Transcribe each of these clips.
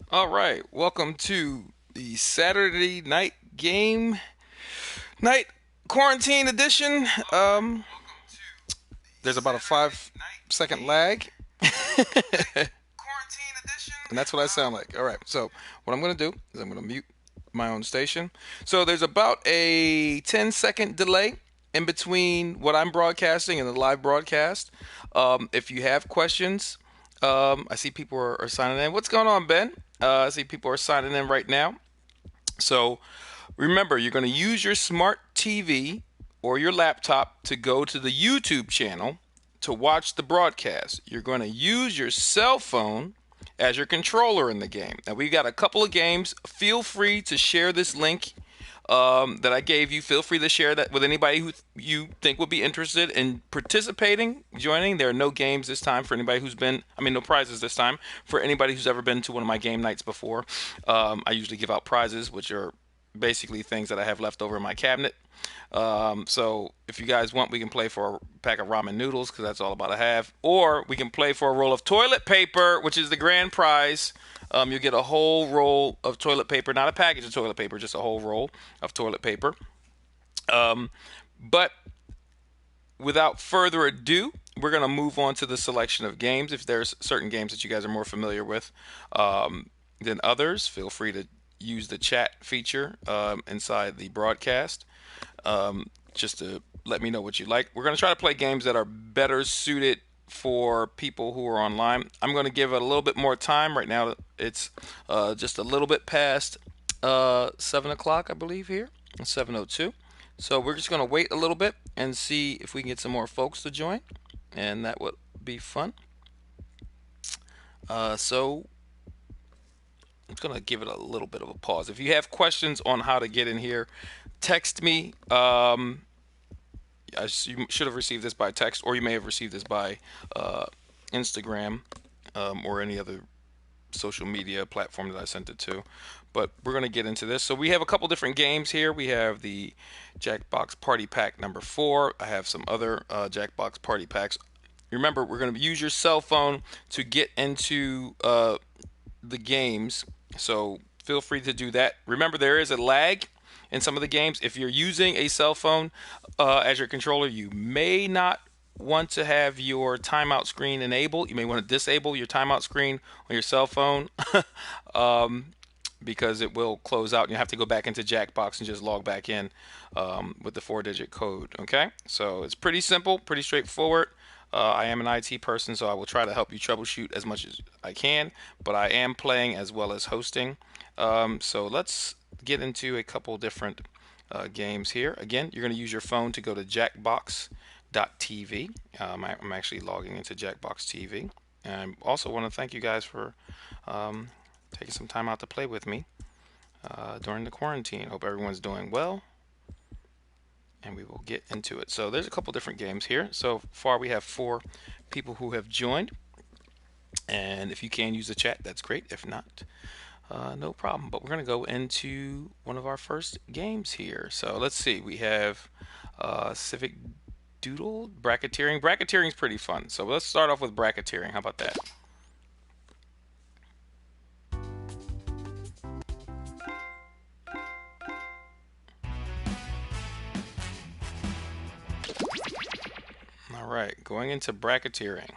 All right, welcome to the Saturday night game night quarantine edition. There's about a 5 second lag, and that's what I sound like. All right, so what I'm going to do is I'm going to mute my own station. So there's about a 10-second delay in between what I'm broadcasting and the live broadcast. If you have questions, I see people are signing in. What's going on, Ben? I see people are signing in right now. So remember, you're going to use your smart TV or your laptop to go to the YouTube channel to watch the broadcast. You're going to use your cell phone as your controller in the game. Now, we've got a couple of games. Feel free to share this link that I gave you. Feel free to share that with anybody who you think would be interested in participating, joining. There are no games this time for anybody who's been, no prizes this time for anybody who's ever been to one of my game nights before. I usually give out prizes, which are basically things that I have left over in my cabinet. So if you guys want, we can play for a pack of ramen noodles because that's all about to have, or we can play for a roll of toilet paper, which is the grand prize. You'll get a whole roll of toilet paper, not a package of toilet paper, just a whole roll of toilet paper. But without further ado, we're going to move on to the selection of games. If there's certain games that you guys are more familiar with than others, feel free to use the chat feature inside the broadcast just to let me know what you like. We're going to try to play games that are better suited for people who are online. I'm going to give it a little bit more time. Right now, it's just a little bit past 7 o'clock, I believe, here. 7:02. So we're just going to wait a little bit and see if we can get some more folks to join, and that would be fun. So I'm just going to give it a little bit of a pause. If you have questions on how to get in here, text me. You should have received this by text, or you may have received this by Instagram or any other social media platform that I sent it to. But we're going to get into this. So we have a couple different games here. We have the Jackbox Party Pack number 4. I have some other Jackbox Party Packs. Remember, we're going to use your cell phone to get into the games. So feel free to do that. Remember, there is a lag in some of the games. If you're using a cell phone as your controller, you may not want to have your timeout screen enabled. You may want to disable your timeout screen on your cell phone because it will close out and you have to go back into Jackbox and just log back in with the 4-digit code. Okay, so it's pretty simple, pretty straightforward. I am an IT person, so I will try to help you troubleshoot as much as I can, but I am playing as well as hosting. So let's get into a couple different games here. Again, you're going to use your phone to go to jackbox.tv. I'm actually logging into Jackbox TV. And I also want to thank you guys for taking some time out to play with me during the quarantine. Hope everyone's doing well, and we will get into it. So there's a couple different games here. So far we have 4 people who have joined, and if you can use the chat, that's great. If not, no problem. But we're going to go into one of our first games here. So let's see. We have Civic Doodle, bracketeering. Bracketeering is pretty fun. So let's start off with bracketeering. How about that? All right, going into bracketeering.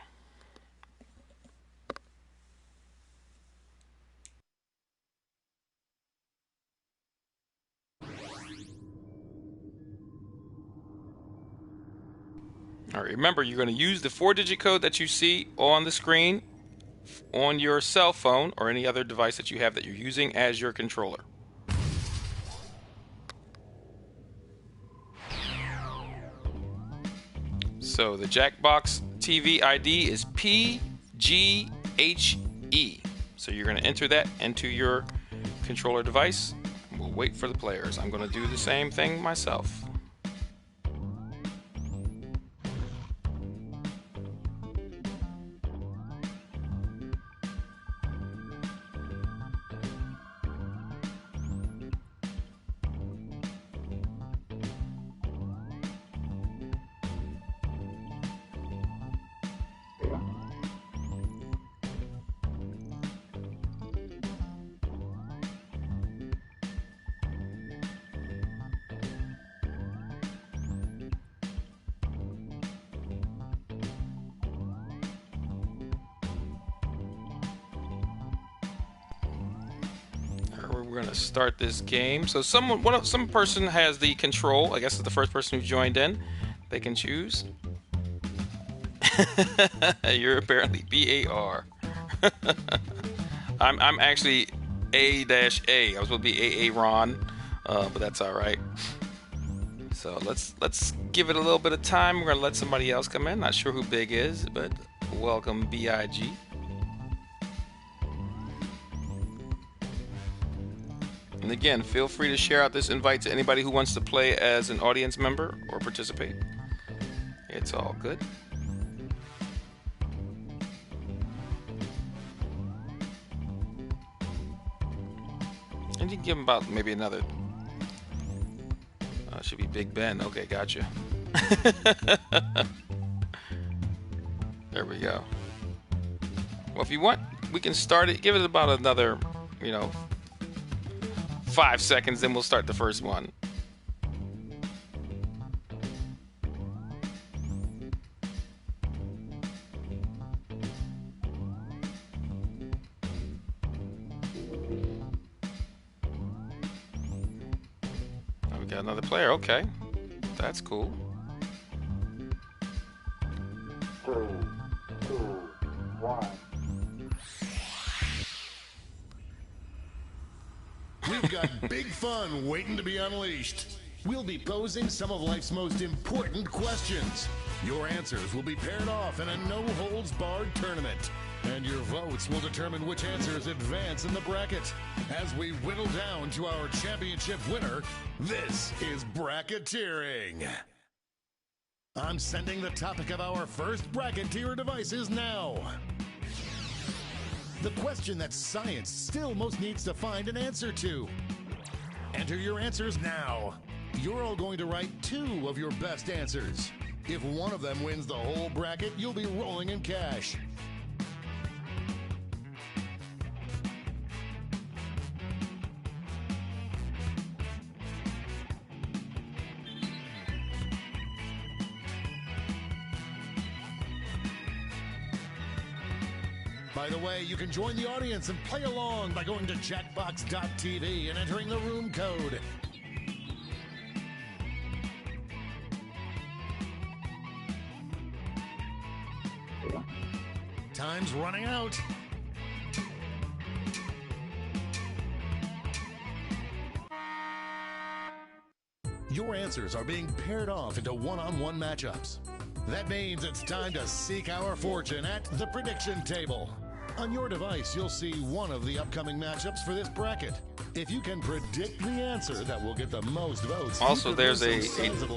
All right, remember, you're going to use the 4-digit code that you see on the screen on your cell phone or any other device that you have that you're using as your controller. So the Jackbox TV ID is PGHE. So you're going to enter that into your controller device. We'll wait for the players. I'm going to do the same thing myself. we're gonna start this game. So some person has the control. I guess it's the first person who joined in. They can choose. You're apparently BAR. I'm actually A-A. I was supposed to be AA Ron, but that's all right. So let's give it a little bit of time. We're gonna let somebody else come in. Not sure who Big is, but welcome BIG. And again, feel free to share out this invite to anybody who wants to play as an audience member or participate. It's all good. And you can give him about maybe another. Should be Big Ben. Okay, gotcha. There we go. Well, if you want, we can start it. Give it about another, 5 seconds, then we'll start the first one. Got another player, okay. That's cool. 3, 2, 1. We've got big fun waiting to be unleashed. We'll be posing some of life's most important questions. Your answers will be paired off in a no-holds-barred tournament. And your votes will determine which answers advance in the bracket. As we whittle down to our championship winner, this is bracketeering. I'm sending the topic of our first bracketeer devices now. The question that science still most needs to find an answer to. Enter your answers now. You're all going to write 2 of your best answers. If one of them wins the whole bracket, you'll be rolling in cash. By the way, you can join the audience and play along by going to Jackbox.tv and entering the room code. Time's running out. Your answers are being paired off into one-on-one matchups. That means it's time to seek our fortune at the prediction table. On your device, you'll see one of the upcoming matchups for this bracket. If you can predict the answer that will get the most votes. Also, there's a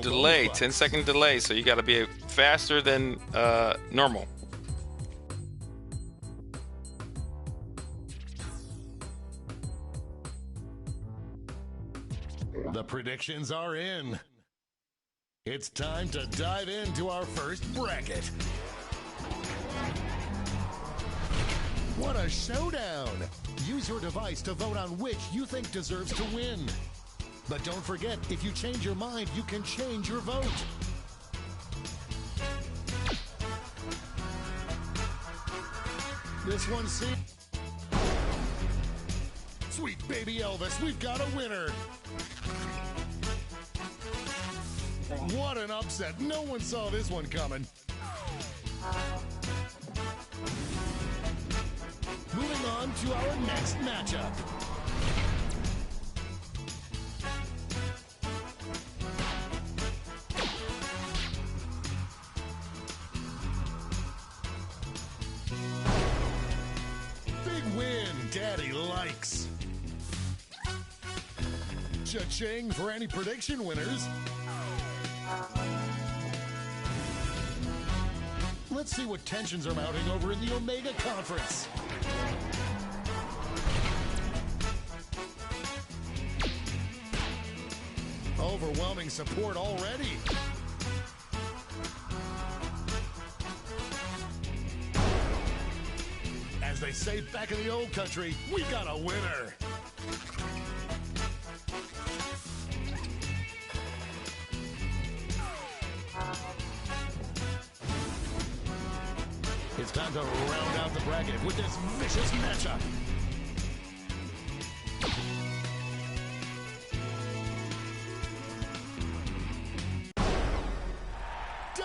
delay, 10-second delay, so you got to be faster than normal. The predictions are in. It's time to dive into our first bracket. What a showdown! Use your device to vote on which you think deserves to win. But don't forget, if you change your mind, you can change your vote. This one, see? Sweet baby Elvis, we've got a winner! What an upset. No one saw this one coming. Moving on to our next matchup. Big win, Daddy likes. Cha-ching for any prediction winners. Let's see what tensions are mounting over in the Omega Conference. Overwhelming support already. As they say back in the old country, we got a winner. It's time to round out the bracket with this vicious matchup.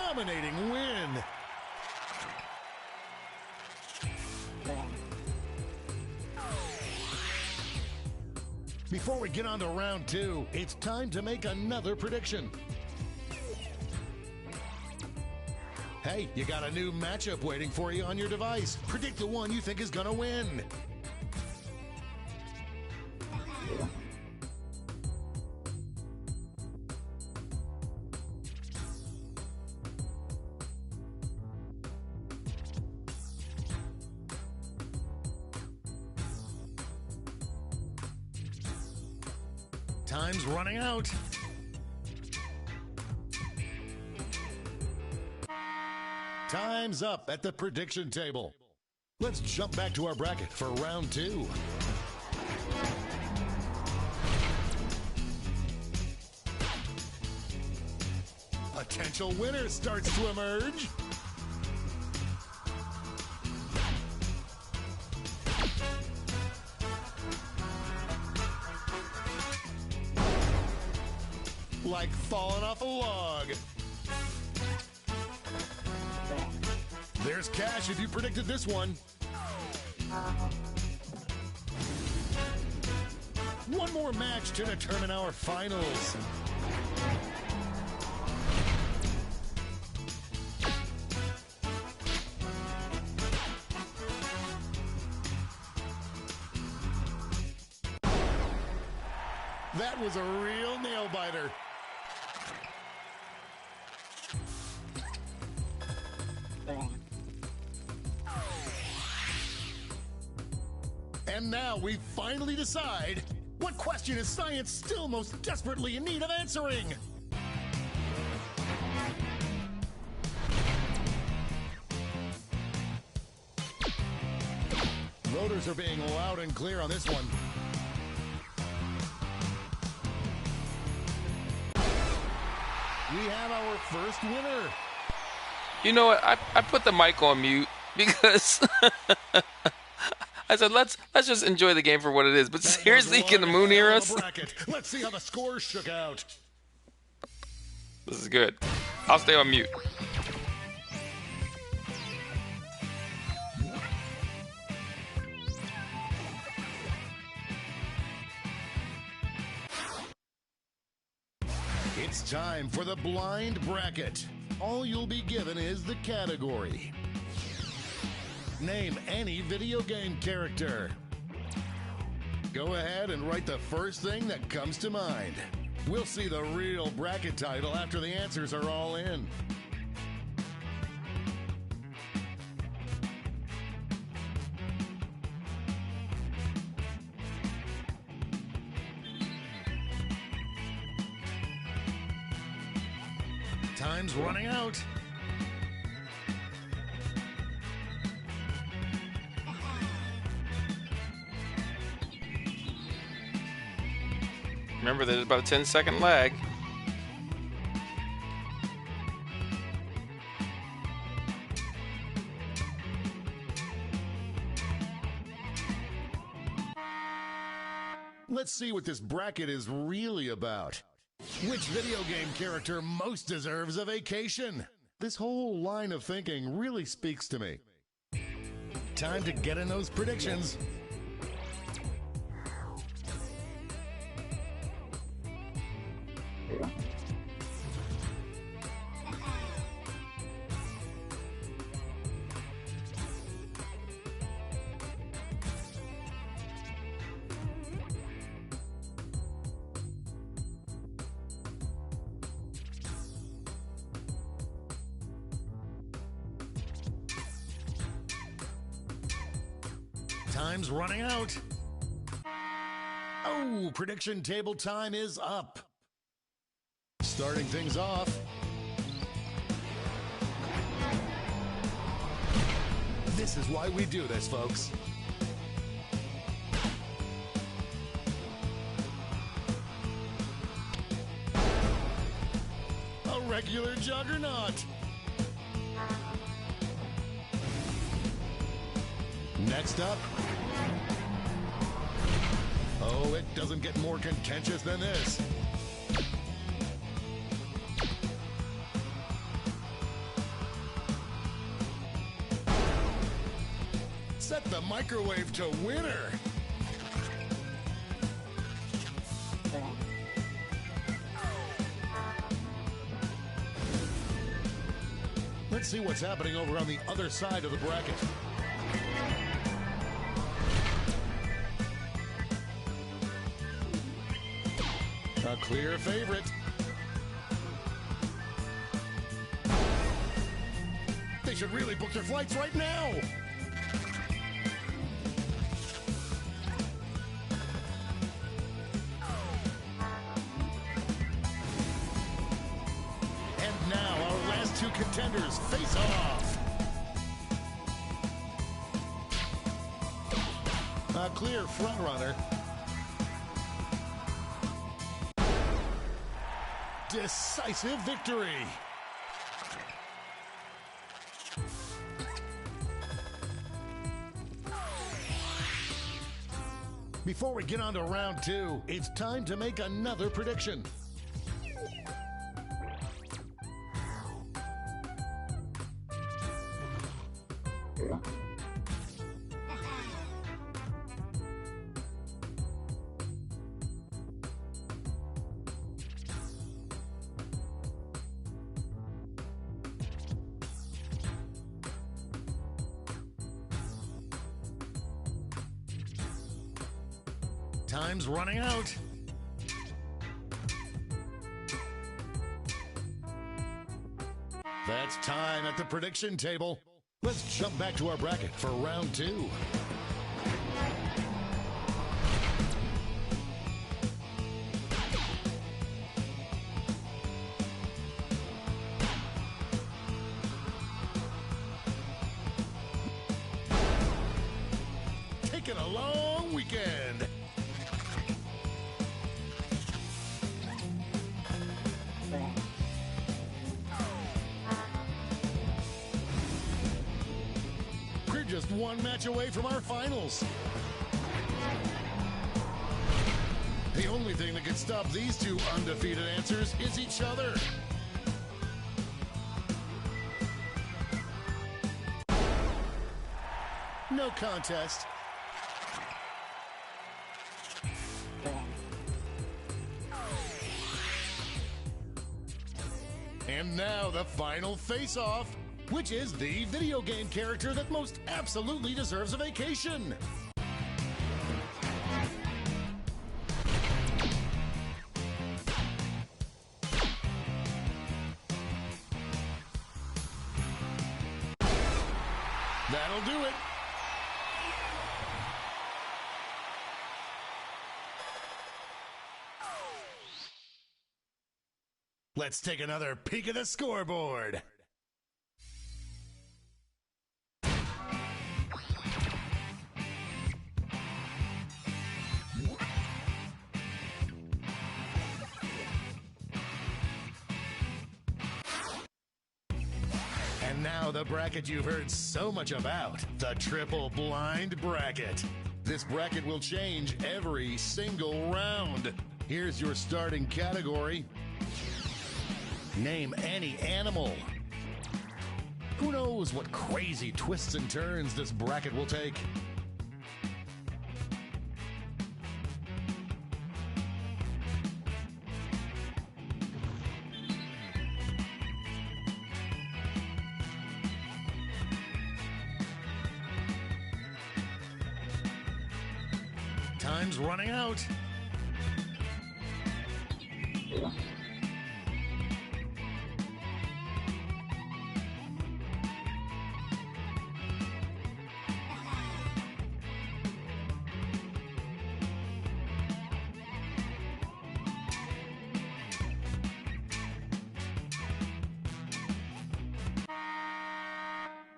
dominating win. Before we get on to round 2, it's time to make another prediction. Hey, you got a new matchup waiting for you on your device. Predict the one you think is gonna win. Time's running out. Time's up at the prediction table. Let's jump back to our bracket for round 2. Potential winner starts to emerge. Like falling off a log. There's cash if you predicted this one. One more match to determine our finals. That was a real nail biter. And now we finally decide, what question is science still most desperately in need of answering? Voters are being loud and clear on this one. We have our first winner. You know what? I put the mic on mute because I said let's just enjoy the game for what it is. But seriously, can the moon hear us? Let's see how the scores shook out. This is good. I'll stay on mute. It's time for the blind bracket. All you'll be given is the category. Name any video game character. Go ahead and write the first thing that comes to mind. We'll see the real bracket title after the answers are all in. Time's running out. Remember, there's about a 10-second lag. Let's see what this bracket is really about. Which video game character most deserves a vacation? This whole line of thinking really speaks to me. Time to get in those predictions. Time's running out. Oh, prediction table time is up. Starting things off. This is why we do this, folks. A regular juggernaut. Next up. Oh, it doesn't get more contentious than this. Set the microwave to winner. Let's see what's happening over on the other side of the bracket. A clear favorite. They should really book their flights right now. And now our last two contenders face off. A clear frontrunner. Decisive victory. Before we get on to round two, it's time to make another prediction. Time's running out. That's time at the prediction table. Let's jump back to our bracket for round two. Taking a long weekend. We're just one match away from our finals. The only thing that can stop these two undefeated answers is each other. No contest. And now the final face-off, which is the video game character that most absolutely deserves a vacation. That'll do it. Let's take another peek at the scoreboard. And now the bracket you've heard so much about, the Triple Blind Bracket. This bracket will change every single round. Here's your starting category. Name any animal. Who knows what crazy twists and turns this bracket will take? Time's running out.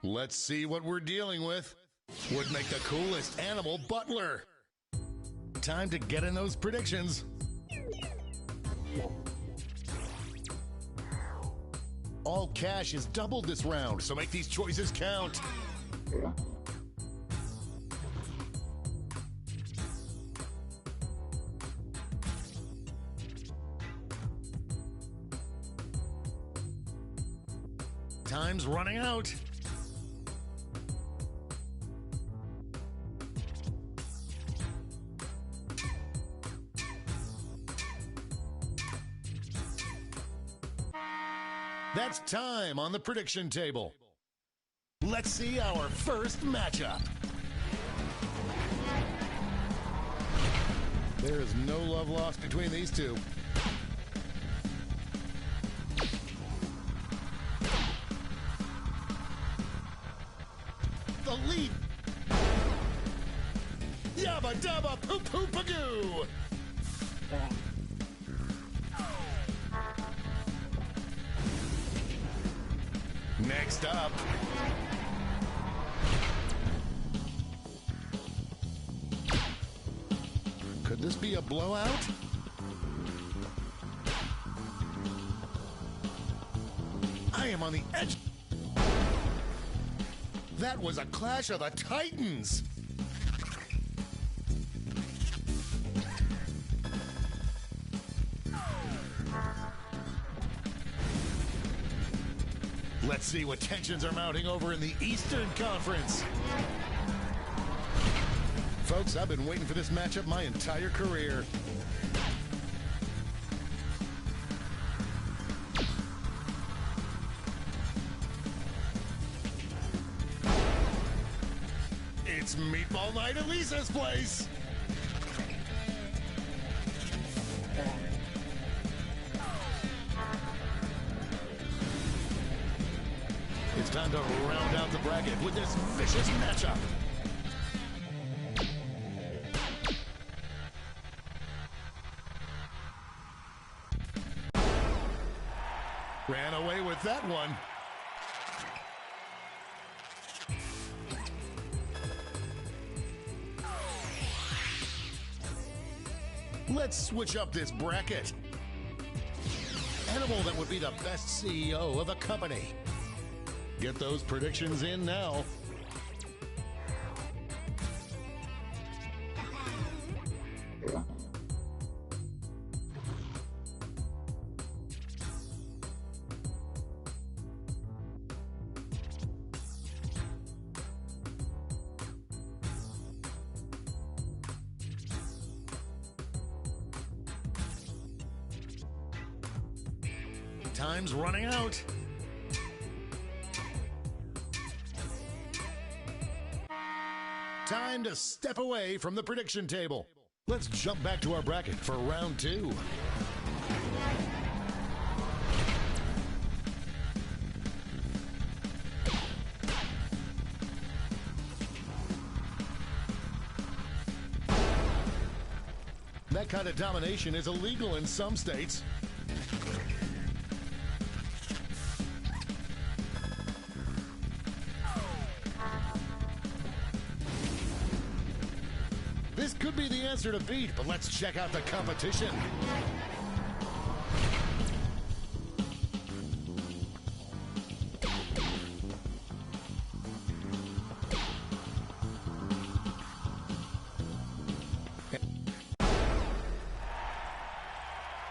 Let's see what we're dealing with. Would make the coolest animal butler. Time to get in those predictions. All cash is doubled this round, so make these choices count. Time's running out. That's time on the prediction table. Let's see our first matchup. There is no love lost between these two. The lead. Yabba dabba poop poopagoo. Next up. Could this be a blowout? I am on the edge. That was a clash of the Titans. Let's see what tensions are mounting over in the Eastern Conference. Folks, I've been waiting for this matchup my entire career. It's Meatball Night at Lisa's place. It's time to round out the bracket with this vicious matchup. Ran away with that one. Let's switch up this bracket. Animal that would be the best CEO of a company. Get those predictions in now. Time's running out. Time to step away from the prediction table. Let's jump back to our bracket for round two. That kind of domination is illegal in some states. This could be the answer to beat, but let's check out the competition.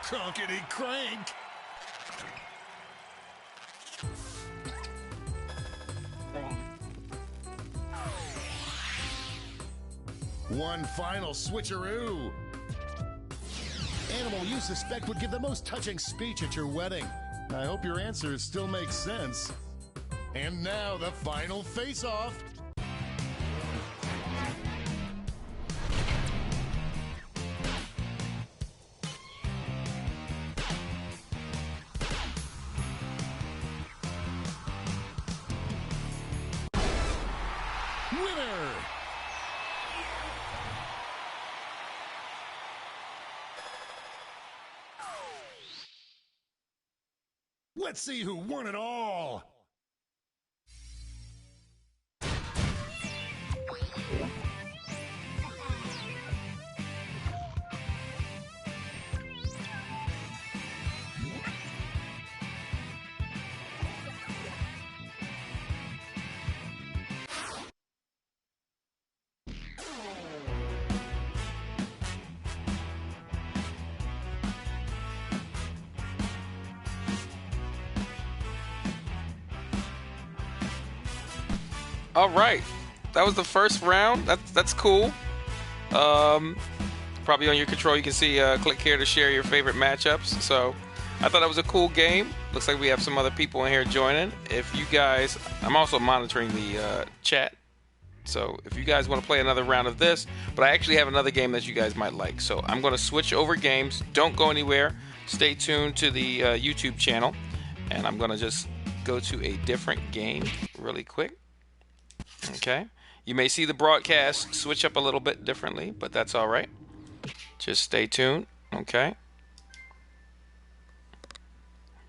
Cronkety crank. One final switcheroo. Animal you suspect would give the most touching speech at your wedding. I hope your answers still make sense. And now the final face-off. Winner! Let's see who won it all. All right, that was the first round. That's cool. Probably on your control, you can see click here to share your favorite matchups. So I thought that was a cool game. Looks like we have some other people in here joining. If you guys, I'm also monitoring the chat. So if you guys want to play another round of this, but I actually have another game that you guys might like. So I'm going to switch over games. Don't go anywhere. Stay tuned to the YouTube channel. And I'm going to just go to a different game really quick. Okay. You may see the broadcast switch up a little bit differently, but that's all right. Just stay tuned. Okay.